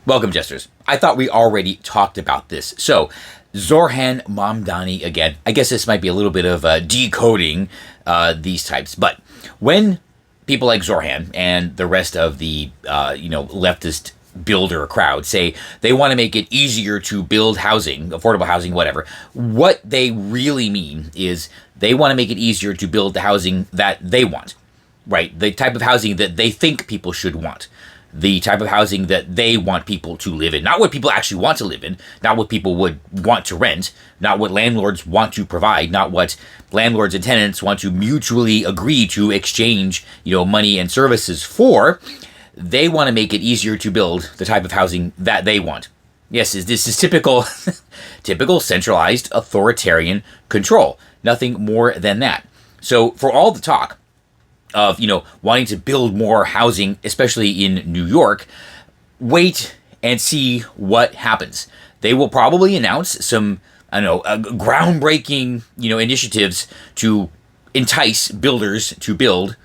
Welcome, jesters. I thought we already talked about this. So, Zorhan Mamdani again. I guess this might be a little bit of decoding these types, but when people like Zorhan and the rest of the leftist builder crowd say they want to make it easier to build housing, affordable housing, whatever, what they really mean is they want to make it easier to build the housing that they want, right? The type of housing that they think people should want. The type of housing that they want people to live in. Not what people actually want to live in, not what people would want to rent, not what landlords want to provide, not what landlords and tenants want to mutually agree to exchange, money and services for. They want to make it easier to build the type of housing that they want. Yes, this is typical typical centralized authoritarian control. Nothing more than that. So for all the talk of, wanting to build more housing, especially in New York, wait and see what happens. They will probably announce some, groundbreaking, initiatives to entice builders to build,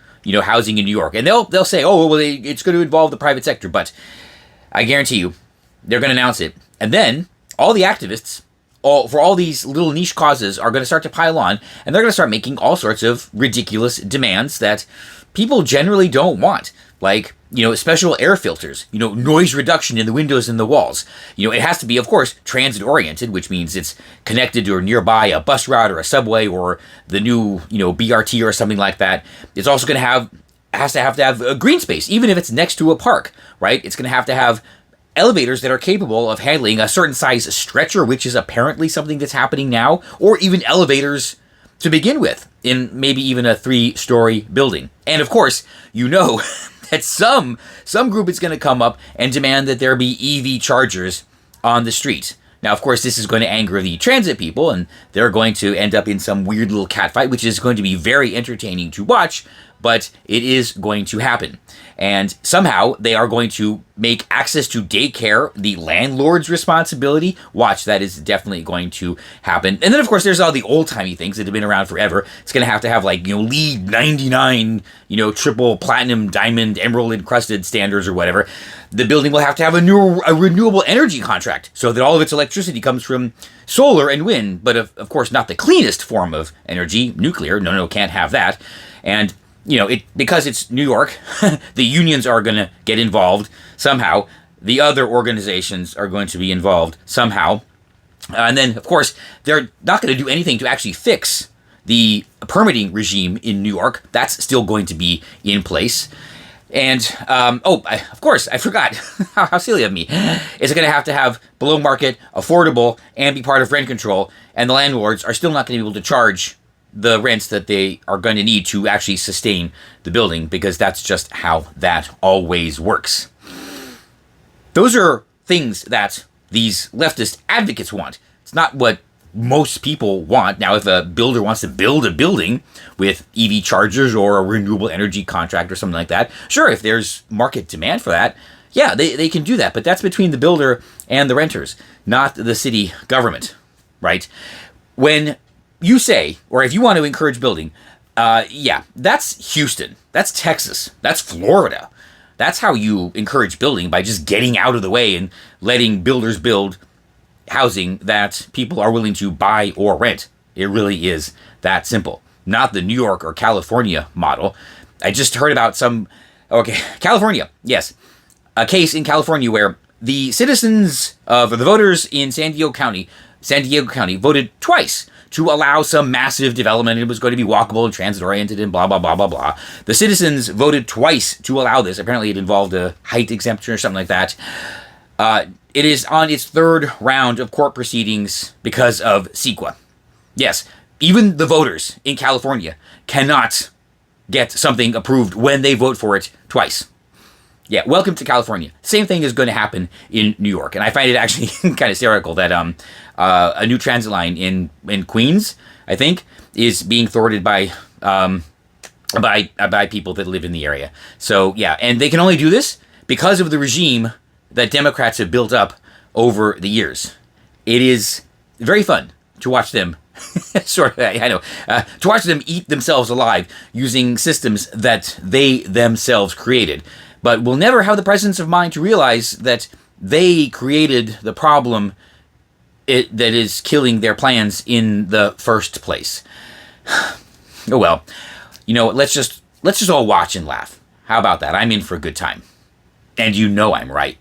housing in New York. And they'll say, oh, well, it's going to involve the private sector. But I guarantee you, they're going to announce it. And then all the activists, for all these little niche causes, are going to start to pile on, and they're going to start making all sorts of ridiculous demands that people generally don't want, like, special air filters, noise reduction in the windows and the walls. It has to be, of course, transit-oriented, which means it's connected to or nearby a bus route or a subway or the new, BRT or something like that. It's also going to have a green space, even if it's next to a park, right? It's going to have elevators that are capable of handling a certain size stretcher, which is apparently something that's happening now, or even elevators to begin with in maybe even a 3-story building. And of course, that some group is going to come up and demand that there be EV chargers on the street. Now, of course, this is going to anger the transit people, and they're going to end up in some weird little catfight, which is going to be very entertaining to watch, but it is going to happen. And somehow they are going to make access to daycare the landlord's responsibility. Watch, that is definitely going to happen. And then, of course, there's all the old-timey things that have been around forever. It's going to have LEED 99, triple platinum, diamond, emerald encrusted standards or whatever. The building will have to have a renewable energy contract so that all of its electricity comes from solar and wind, but of course not the cleanest form of energy, nuclear. No, can't have that. And because it's New York, the unions are going to get involved somehow. The other organizations are going to be involved somehow. And then, of course, they're not going to do anything to actually fix the permitting regime in New York. That's still going to be in place. And, of course, I forgot. How silly of me. It's going to have below market, affordable, and be part of rent control. And the landlords are still not going to be able to charge the rents that they are going to need to actually sustain the building, because that's just how that always works. Those are things that these leftist advocates want. It's not what most people want. Now, if a builder wants to build a building with EV chargers or a renewable energy contract or something like that, sure, if there's market demand for that, yeah, they can do that. But that's between the builder and the renters, not the city government, right? When you say, or if you want to encourage building, that's Houston, that's Texas, that's Florida. That's how you encourage building, by just getting out of the way and letting builders build housing that people are willing to buy or rent. It really is that simple. Not the New York or California model. I just heard about California, yes. A case in California where the the voters in San Diego County voted twice to allow some massive development. It was going to be walkable and transit-oriented and blah, blah, blah, blah, blah. The citizens voted twice to allow this. Apparently it involved a height exemption or something like that. It is on its 3rd round of court proceedings because of CEQA. Yes, even the voters in California cannot get something approved when they vote for it twice. Yeah, welcome to California. Same thing is going to happen in New York. And I find it actually kind of hysterical that a new transit line in Queens, I think, is being thwarted by people that live in the area. So, yeah, and they can only do this because of the regime that Democrats have built up over the years. It is very fun to watch them to watch them eat themselves alive using systems that they themselves created. But we'll never have the presence of mind to realize that They created the problem that is killing their plans in the first place. Oh well, let's just all watch and laugh. How about that? I'm in for a good time. And you know I'm right.